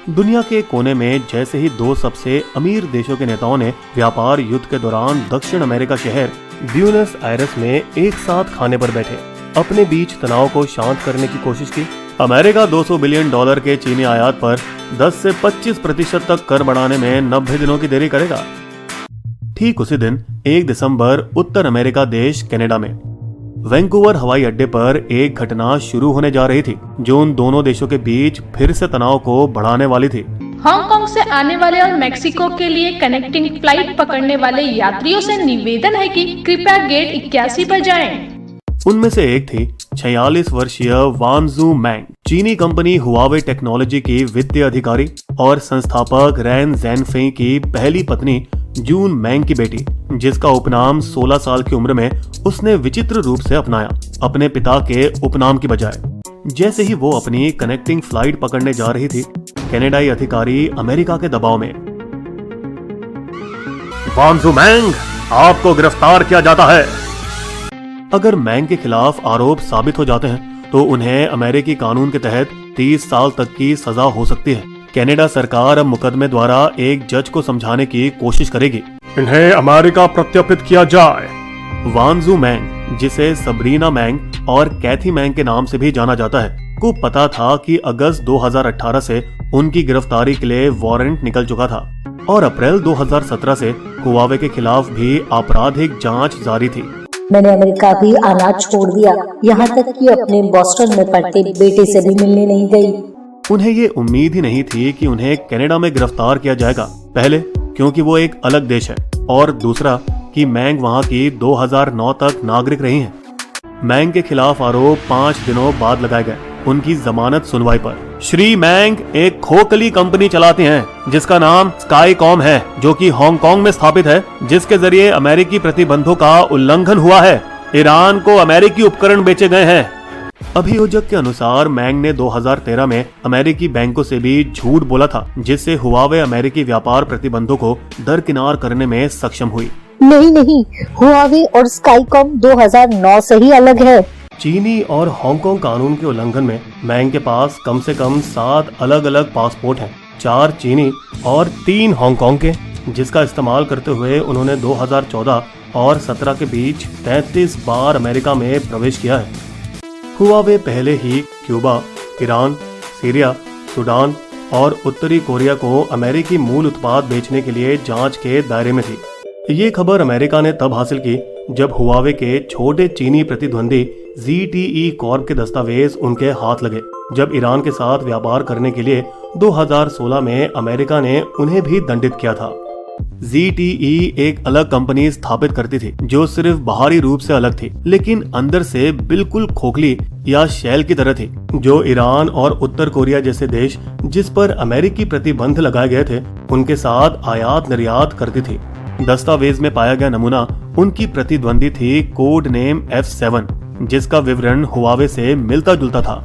दुनिया के कोने में जैसे ही दो सबसे अमीर देशों के नेताओं ने व्यापार युद्ध के दौरान दक्षिण अमेरिका शहर ब्यूनस आयरस में एक साथ खाने पर बैठे अपने बीच तनाव को शांत करने की कोशिश की, अमेरिका $200 बिलियन के चीनी आयात पर 10 से 25% तक कर बढ़ाने में 90 दिनों की देरी करेगा। ठीक उसी दिन 1 दिसंबर उत्तर अमेरिका देश कनाडा में वैंकूवर हवाई अड्डे पर एक घटना शुरू होने जा रही थी जो उन दोनों देशों के बीच फिर से तनाव को बढ़ाने वाली थी। हांगकांग से आने वाले और मेक्सिको के लिए कनेक्टिंग फ्लाइट पकड़ने वाले यात्रियों से निवेदन है कि कृपया गेट 81 पर जाएं। उनमें से एक थी 46 वर्षीय वानजू मैंग, चीनी कंपनी हुआवे टेक्नोलॉजी की वित्तीय अधिकारी और संस्थापक रैन ज़ेनफेई की पहली पत्नी जून मैंग की बेटी, जिसका उपनाम 16 साल की उम्र में उसने विचित्र रूप से अपनाया अपने पिता के उपनाम की बजाय। जैसे ही वो अपनी कनेक्टिंग फ्लाइट पकड़ने जा रही थी, कनाडाई अधिकारी अमेरिका के दबाव में वानजू मैंग, आपको गिरफ्तार किया जाता है। अगर मैंग के खिलाफ आरोप साबित हो जाते हैं तो उन्हें अमेरिकी कानून के तहत 30 साल तक की सजा हो सकती है। कनाडा सरकार अब मुकदमे द्वारा एक जज को समझाने की कोशिश करेगी, इन्हें अमेरिका प्रत्यर्पित किया जाए। वानजू मैंग, जिसे सबरीना मैंग और कैथी मैंग के नाम से भी जाना जाता है, को पता था कि अगस्त 2018 से उनकी गिरफ्तारी के लिए वारंट निकल चुका था और अप्रैल 2017 से हुआवे के खिलाफ भी आपराधिक जांच जारी थी। मैंने अमेरिका भी आना छोड़ दिया, यहाँ तक कि अपने बॉस्टन में पढ़ते बेटे से भी मिलने नहीं गई। उन्हें ये उम्मीद ही नहीं थी कि उन्हें कनाडा में गिरफ्तार किया जाएगा, पहले क्योंकि वो एक अलग देश है और दूसरा कि मैंग वहाँ की 2009 तक नागरिक रही हैं। मैंग के खिलाफ आरोप 5 दिनों बाद लगाए गए उनकी जमानत सुनवाई पर। श्री मैंग एक खोखली कंपनी चलाते हैं जिसका नाम स्काईकॉम है, जो कि हांगकांग में स्थापित है, जिसके जरिए अमेरिकी प्रतिबंधों का उल्लंघन हुआ है। ईरान को अमेरिकी उपकरण बेचे गए हैं। अभियोजक के अनुसार मैंग ने 2013 में अमेरिकी बैंकों से भी झूठ बोला था, जिससे हुआवे अमेरिकी व्यापार प्रतिबंधों को दरकिनार करने में सक्षम हुई। नहीं, हुआवे और स्काईकॉम 2009 से ही अलग है। चीनी और हांगकांग कानून के उल्लंघन में मैंग के पास कम से कम 7 अलग अलग पासपोर्ट हैं, 4 चीनी और 3 हांगकांग के, जिसका इस्तेमाल करते हुए उन्होंने 2014 और 17 के बीच 33 बार अमेरिका में प्रवेश किया है। हुआवे पहले ही क्यूबा, ईरान, सीरिया, सूडान और उत्तरी कोरिया को अमेरिकी मूल उत्पाद बेचने के लिए जांच के दायरे में थी। ये खबर अमेरिका ने तब हासिल की जब हुआवे के छोटे चीनी प्रतिद्वंदी ZTE कॉर्प के दस्तावेज उनके हाथ लगे। जब ईरान के साथ व्यापार करने के लिए 2016 में अमेरिका ने उन्हें भी दंडित किया था। ZTE एक अलग कंपनी स्थापित करती थी जो सिर्फ बाहरी रूप से अलग थी, लेकिन अंदर से बिल्कुल खोखली या शैल की तरह थी, जो ईरान और उत्तर कोरिया जैसे देश जिस पर अमेरिकी प्रतिबंध लगाए गए थे उनके साथ आयात निर्यात करती थी। दस्तावेज में पाया गया नमूना उनकी प्रतिद्वंदी थी कोड नेम F7, जिसका विवरण हुआवे से मिलता जुलता था।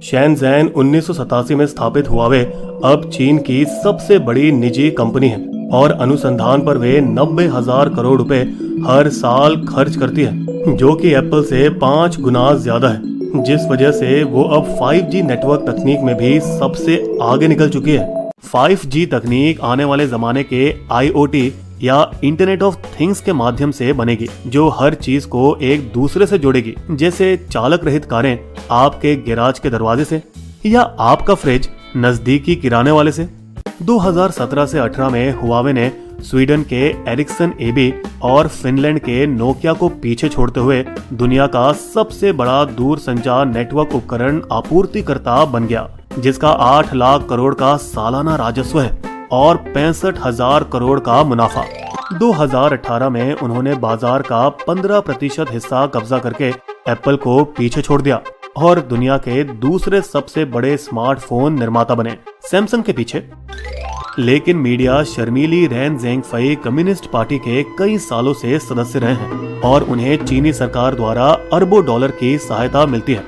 शैनज़ेन 1987 में स्थापित हुआवे अब चीन की सबसे बड़ी निजी कंपनी है और अनुसंधान पर वे 90,000 करोड़ रुपए हर साल खर्च करती है, जो कि एप्पल से 5 गुना ज्यादा है, जिस वजह से वो अब 5G नेटवर्क तकनीक में भी सबसे आगे निकल चुकी है। 5G तकनीक आने वाले जमाने के IoT या इंटरनेट ऑफ थिंग्स के माध्यम से बनेगी, जो हर चीज को एक दूसरे से जोड़ेगी, जैसे चालक रहित कारें आपके गैराज के दरवाजे से या आपका फ्रिज नजदीकी किराने वाले से। 2017 से 18 में हुआवे ने स्वीडन के एरिक्सन एबी और फिनलैंड के नोकिया को पीछे छोड़ते हुए दुनिया का सबसे बड़ा दूर संचार नेटवर्क उपकरण आपूर्तिकर्ता बन गया, जिसका 8 लाख करोड़ का सालाना राजस्व है और 65,000 करोड़ का मुनाफा। 2018 में उन्होंने बाजार का 15% हिस्सा कब्जा करके एप्पल को पीछे छोड़ दिया और दुनिया के दूसरे सबसे बड़े स्मार्टफोन निर्माता बने, सैमसंग के पीछे। लेकिन मीडिया शर्मीली रैन ज़ेंगफई कम्युनिस्ट पार्टी के कई सालों से सदस्य रहे हैं और उन्हें चीनी सरकार द्वारा अरबों डॉलर की सहायता मिलती है।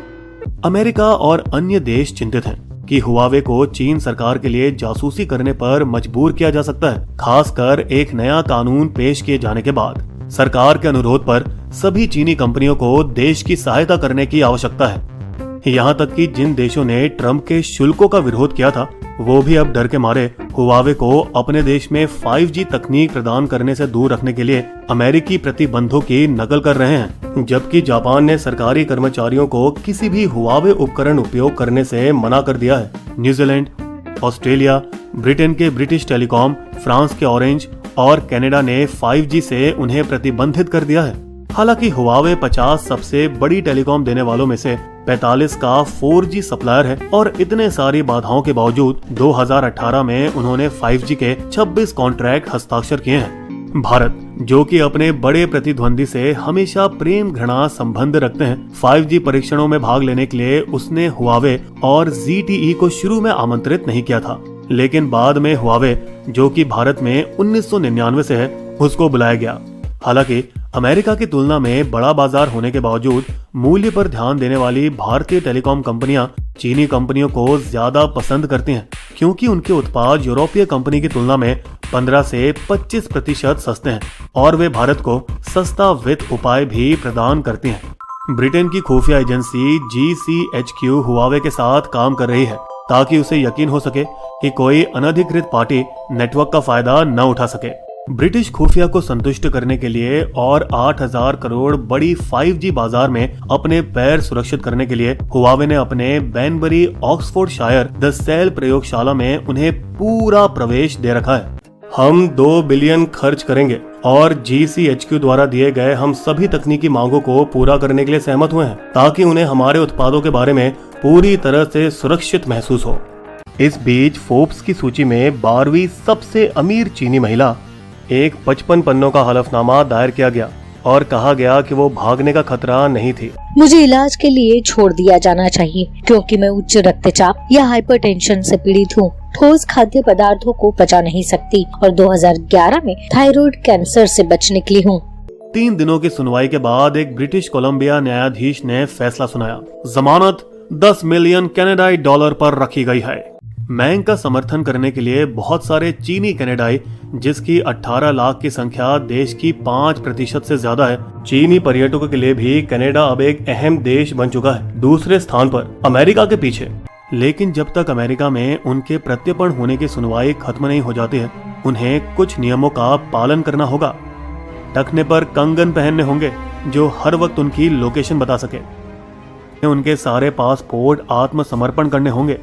अमेरिका और अन्य देश चिंतित हैं कि हुआवे को चीन सरकार के लिए जासूसी करने पर मजबूर किया जा सकता है, खासकर एक नया कानून पेश किए जाने के बाद। सरकार के अनुरोध पर सभी चीनी कंपनियों को देश की सहायता करने की आवश्यकता है। यहाँ तक कि जिन देशों ने ट्रंप के शुल्कों का विरोध किया था वो भी अब डर के मारे हुआवे को अपने देश में 5G तकनीक प्रदान करने से दूर रखने के लिए अमेरिकी प्रतिबंधों की नकल कर रहे हैं, जबकि जापान ने सरकारी कर्मचारियों को किसी भी हुआवे उपकरण उपयोग करने से मना कर दिया है। न्यूजीलैंड, ऑस्ट्रेलिया, ब्रिटेन के ब्रिटिश टेलीकॉम, फ्रांस के ऑरेंज और कनाडा ने 5G से उन्हें प्रतिबंधित कर दिया है। हालांकि हुआवे 50 सबसे बड़ी टेलीकॉम देने वालों में से 45 का 4G सप्लायर है और इतने सारी बाधाओं के बावजूद 2018 में उन्होंने 5G के 26 कॉन्ट्रैक्ट हस्ताक्षर किए हैं। भारत, जो कि अपने बड़े प्रतिद्वंदी से हमेशा प्रेम घृणा संबंध रखते हैं, 5G परीक्षणों में भाग लेने के लिए उसने हुआवे और ZTE को शुरू में आमंत्रित नहीं किया था, लेकिन बाद में हुआवे, जो कि भारत में 1999 से है, उसको बुलाया गया। हालांकि अमेरिका की तुलना में बड़ा बाजार होने के बावजूद मूल्य पर ध्यान देने वाली भारतीय टेलीकॉम कंपनियां चीनी कंपनियों को ज्यादा पसंद करती हैं, क्योंकि उनके उत्पाद यूरोपीय कंपनी की तुलना में 15 से 25% सस्ते हैं और वे भारत को सस्ता वित्त उपाय भी प्रदान करती हैं। ब्रिटेन की खुफिया एजेंसी GCHQ हुआवे के साथ काम कर रही है ताकि उसे यकीन हो सके कि कोई अनधिकृत पार्टी नेटवर्क का फायदा न उठा सके। ब्रिटिश खुफिया को संतुष्ट करने के लिए और 8,000 करोड़ बड़ी 5G बाजार में अपने पैर सुरक्षित करने के लिए हुआवे ने अपने बैनबरी ऑक्सफोर्डशायर द सेल प्रयोगशाला में उन्हें पूरा प्रवेश दे रखा है। हम 2 बिलियन खर्च करेंगे और GCHQ द्वारा दिए गए हम सभी तकनीकी मांगों को पूरा करने के लिए सहमत हुए हैं ताकि उन्हें हमारे उत्पादों के बारे में पूरी तरह से सुरक्षित महसूस हो। इस बीच फोर्ब्स की सूची में 12वीं सबसे अमीर चीनी महिला एक 55 पन्नों का हलफनामा दायर किया गया और कहा गया कि वो भागने का खतरा नहीं थी। मुझे इलाज के लिए छोड़ दिया जाना चाहिए क्योंकि मैं उच्च रक्तचाप या हाइपरटेंशन से पीड़ित हूँ, ठोस खाद्य पदार्थों को पचा नहीं सकती और 2011 में थायराइड कैंसर से बच निकली हूँ। 3 दिनों की सुनवाई के बाद एक ब्रिटिश कोलंबिया न्यायाधीश ने फैसला सुनाया। जमानत 10 मिलियन कनाडाई डॉलर पर रखी गई है। मैंग का समर्थन करने के लिए बहुत सारे चीनी कनाडाई, जिसकी 18 लाख की संख्या देश की 5% से ज्यादा है। चीनी पर्यटकों के लिए भी कनाडा अब एक अहम देश बन चुका है, दूसरे स्थान पर अमेरिका के पीछे। लेकिन जब तक अमेरिका में उनके प्रत्यर्पण होने की सुनवाई खत्म नहीं हो जाती है, उन्हें कुछ नियमों का पालन करना होगा। टखने पर कंगन पहनने होंगे जो हर वक्त उनकी लोकेशन बता सके। उनके सारे पासपोर्ट आत्मसमर्पण करने होंगे।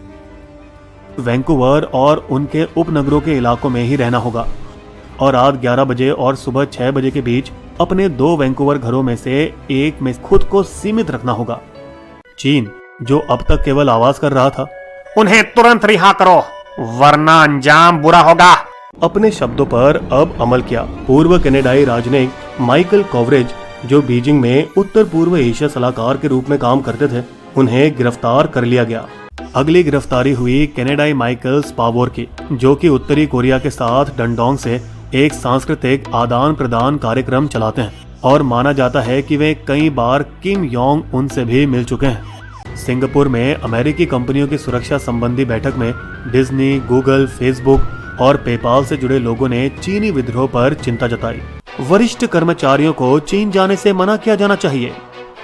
वैंकूवर और उनके उपनगरों के इलाकों में ही रहना होगा और रात 11 बजे और सुबह 6 बजे के बीच अपने 2 वैंकूवर घरों में से एक में खुद को सीमित रखना होगा। चीन, जो अब तक केवल आवाज कर रहा था, उन्हें तुरंत रिहा करो वरना अंजाम बुरा होगा, अपने शब्दों पर अब अमल किया। पूर्व कनाडाई राजनयिक माइकल कोवरेज, जो बीजिंग में उत्तर पूर्व एशिया सलाहकार के रूप में काम करते थे, उन्हें गिरफ्तार कर लिया गया। अगली गिरफ्तारी हुई कनाडाई माइकल स्पावोर की, जो कि उत्तरी कोरिया के साथ डंडोंग से एक सांस्कृतिक आदान प्रदान कार्यक्रम चलाते हैं और माना जाता है कि वे कई बार किम योंग उन से भी मिल चुके हैं। सिंगापुर में अमेरिकी कंपनियों की सुरक्षा संबंधी बैठक में डिज्नी, गूगल, फेसबुक और पेपाल से जुड़े लोगों ने चीनी विद्रोह पर चिंता जताई। वरिष्ठ कर्मचारियों को चीन जाने से मना किया जाना चाहिए।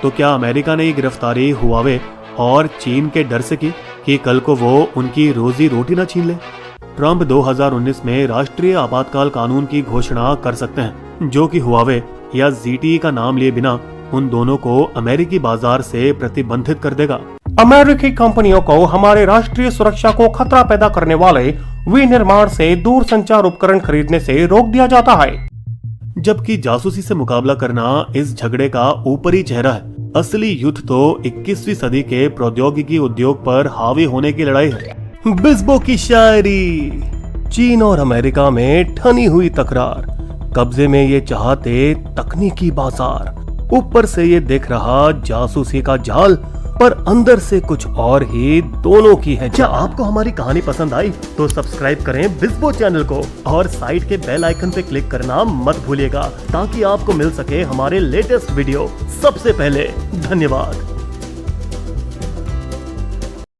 तो क्या अमेरिका ने ये गिरफ्तारी हुआवे और चीन के डर से की कि कल को वो उनकी रोजी रोटी न छीन ले? ट्रंप 2019 में राष्ट्रीय आपातकाल कानून की घोषणा कर सकते हैं, जो कि हुआवे या ZTE का नाम लिए बिना उन दोनों को अमेरिकी बाजार से प्रतिबंधित कर देगा। अमेरिकी कंपनियों को हमारे राष्ट्रीय सुरक्षा को खतरा पैदा करने वाले विनिर्माण से दूरसंचार उपकरण खरीदने से रोक दिया जाता है। जबकि जासूसी से मुकाबला करना इस झगड़े का ऊपरी चेहरा है, असली युद्ध तो 21वीं सदी के प्रौद्योगिकी उद्योग पर हावी होने की लड़ाई है। बिस्बो की शायरी। चीन और अमेरिका में ठनी हुई तकरार, कब्जे में ये चाहते तकनीकी बाजार, ऊपर से ये दिख रहा जासूसी का जाल, पर अंदर से कुछ और ही दोनों की है। क्या आपको हमारी कहानी पसंद आई तो सब्सक्राइब करें बिस्बो चैनल को और साइड के बेल आइकन पे क्लिक करना मत भूलिएगा ताकि आपको मिल सके हमारे लेटेस्ट वीडियो सबसे पहले। धन्यवाद।